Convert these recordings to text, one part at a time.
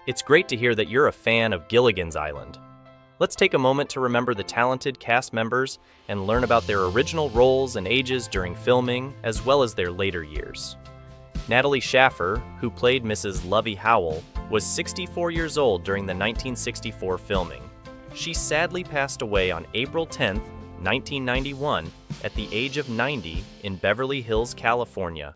It's great to hear that you're a fan of Gilligan's Island. Let's take a moment to remember the talented cast members and learn about their original roles and ages during filming, as well as their later years. Natalie Schaffer, who played Mrs. Lovey Howell, was 64 years old during the 1964 filming. She sadly passed away on April 10, 1991, at the age of 90 in Beverly Hills, California.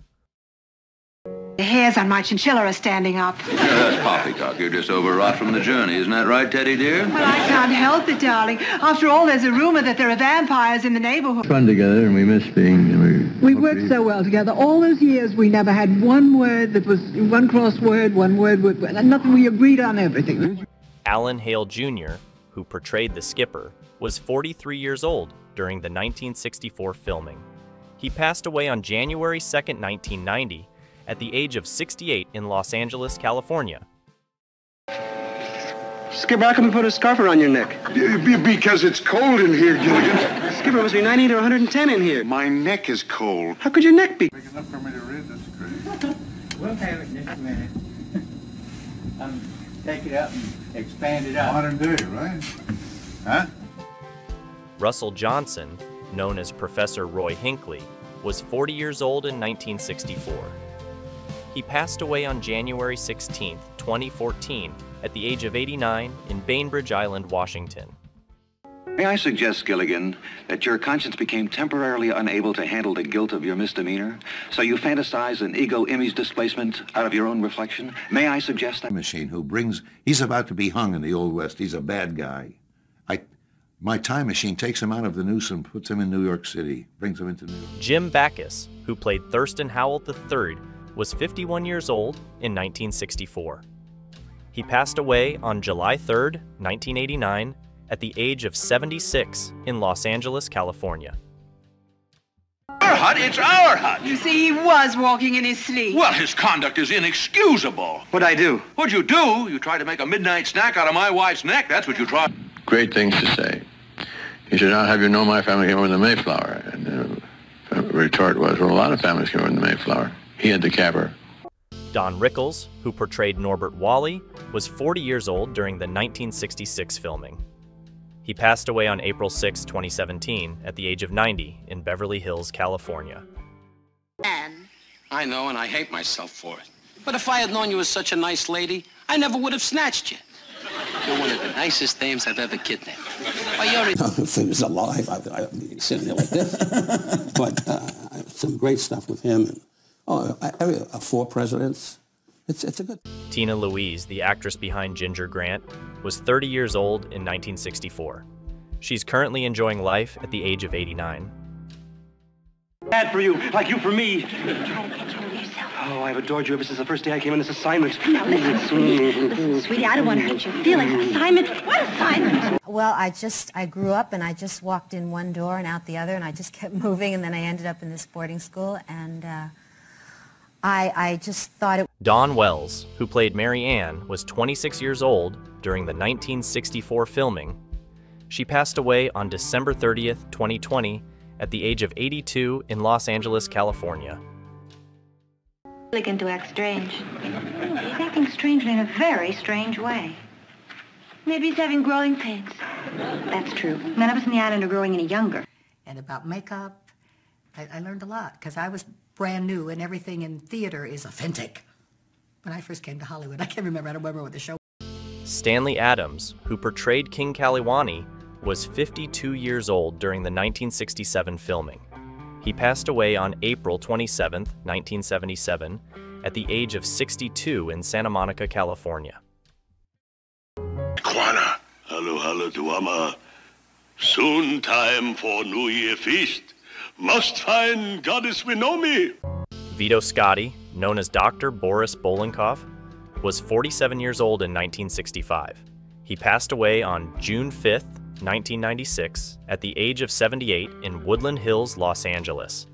The hairs on my chinchilla are standing up. That's poppycock. You're just overwrought from the journey. Isn't that right, Teddy dear? Well, I can't help it, darling. After all, there's a rumor that there are vampires in the neighborhood. Fun together, and we miss being... We worked so well together. All those years, we never had one word that was one crossword, one word, and nothing. We agreed on everything. Alan Hale Jr., who portrayed the skipper, was 43 years old during the 1964 filming. He passed away on January 2, 1990, at the age of 68 in Los Angeles, California. Skipper, how come you put a scarf around your neck? Because it's cold in here, Gilligan. Skipper, must be 90 to 110 in here. My neck is cold. How could your neck be? Big enough for me to read this, crazy. We'll have it in just a minute. Take it up and expand it out. Modern day, right? Huh? Russell Johnson, known as Professor Roy Hinckley, was 40 years old in 1964. He passed away on January 16, 2014, at the age of 89 in Bainbridge Island, Washington. May I suggest, Gilligan, that your conscience became temporarily unable to handle the guilt of your misdemeanor, so you fantasize an ego image displacement out of your own reflection? May I suggest that? Machine who brings, he's about to be hung in the Old West. He's a bad guy. My time machine takes him out of the noose and puts him in New York City, brings him into New York. Jim Backus, who played Thurston Howell III, was 51 years old in 1964. He passed away on July 3, 1989, at the age of 76 in Los Angeles, California. Our hut, it's our hut. You see, he was walking in his sleep. Well, his conduct is inexcusable. What'd I do? What'd you do? You tried to make a midnight snack out of my wife's neck. That's what you tried. Great things to say. You should not have my family came over in the Mayflower. And the retort was, well, a lot of families came over in the Mayflower. He had the capper. Don Rickles, who portrayed Norbert Wally, was 40 years old during the 1966 filming. He passed away on April 6, 2017, at the age of 90 in Beverly Hills, California. I know, and I hate myself for it. But if I had known you were such a nice lady, I never would have snatched you. You're one of the nicest dames I've ever kidnapped. If he was alive, I'd be sitting there like this. But some great stuff with him. And, 4 presidents. It's a good... Tina Louise, the actress behind Ginger Grant, was 30 years old in 1964. She's currently enjoying life at the age of 89. Bad for you, like you for me. Try to control yourself. Oh, I've adored you ever since the first day I came on this assignment. Now, listen, sweetie, I don't want to hurt your feelings. Assignment? What assignment? Well, I grew up and I just walked in one door and out the other, and I just kept moving, and then I ended up in this boarding school, and I just thought it... Dawn Wells, who played Mary Ann, was 26 years old during the 1964 filming. She passed away on December 30th, 2020, at the age of 82 in Los Angeles, California. Gilligan to act strange. He's acting strangely in a very strange way. Maybe he's having growing pains. That's true. None of us in the island are growing any younger. And about makeup, I learned a lot, because I was brand new, and everything in theater is authentic. When I first came to Hollywood, I don't remember what the show was. Stanley Adams, who portrayed King Kaliwani, was 52 years old during the 1967 filming. He passed away on April 27, 1977, at the age of 62 in Santa Monica, California. Kwana, hello to Ama. Soon time for New Year feast. Must find Goddess Winomi. Vito Scotti, known as Dr. Boris Bolenkov, was 47 years old in 1965. He passed away on June 5, 1996, at the age of 78 in Woodland Hills, Los Angeles.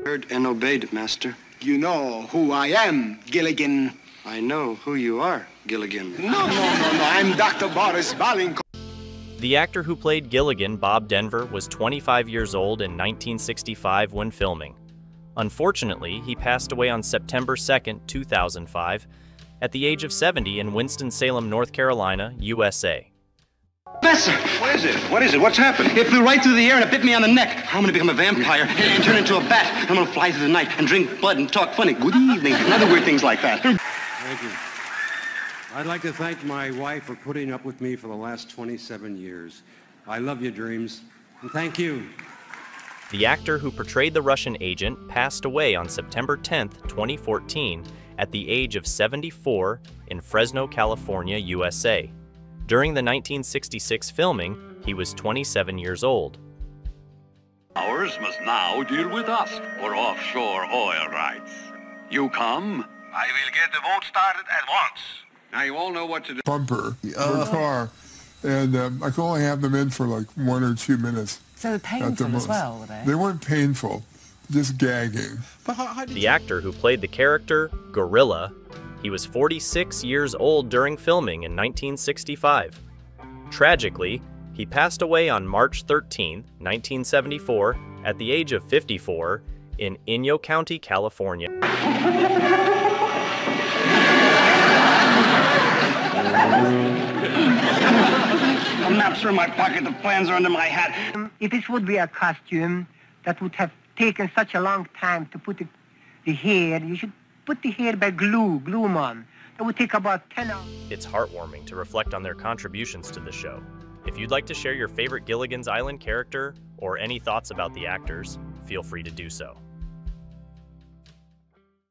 Heard and obeyed, Master. You know who I am, Gilligan. I know who you are, Gilligan. No. I'm Dr. Boris Bolenkov. The actor who played Gilligan, Bob Denver, was 25 years old in 1965 when filming. Unfortunately, he passed away on September 2, 2005, at the age of 70 in Winston-Salem, North Carolina, USA. Professor! What is it? What is it? What's happened? It flew right through the air and it bit me on the neck. I'm gonna become a vampire and turn into a bat. I'm gonna fly through the night and drink blood and talk funny. Good evening. And other weird things like that. Thank you. I'd like to thank my wife for putting up with me for the last 27 years. I love you, Dreams, and thank you. The actor who portrayed the Russian agent passed away on September 10, 2014, at the age of 74 in Fresno, California, USA. During the 1966 filming, he was 27 years old. Ours must now deal with us for offshore oil rights. You come? I will get the vote started at once. Now you all know what to do. Bumper or car, and I could only have them in for like 1 or 2 minutes. So they're painful as well, were they? They weren't painful, just gagging. The actor who played the character, Gorilla, he was 46 years old during filming in 1965. Tragically, he passed away on March 13, 1974, at the age of 54, in Inyo County, California. The maps are in my pocket, the plans are under my hat. If this would be a costume that would have taken such a long time to put the hair, you should put the hair by glue them on. That would take about 10 hours. It's heartwarming to reflect on their contributions to the show. If you'd like to share your favorite Gilligan's Island character or any thoughts about the actors, feel free to do so.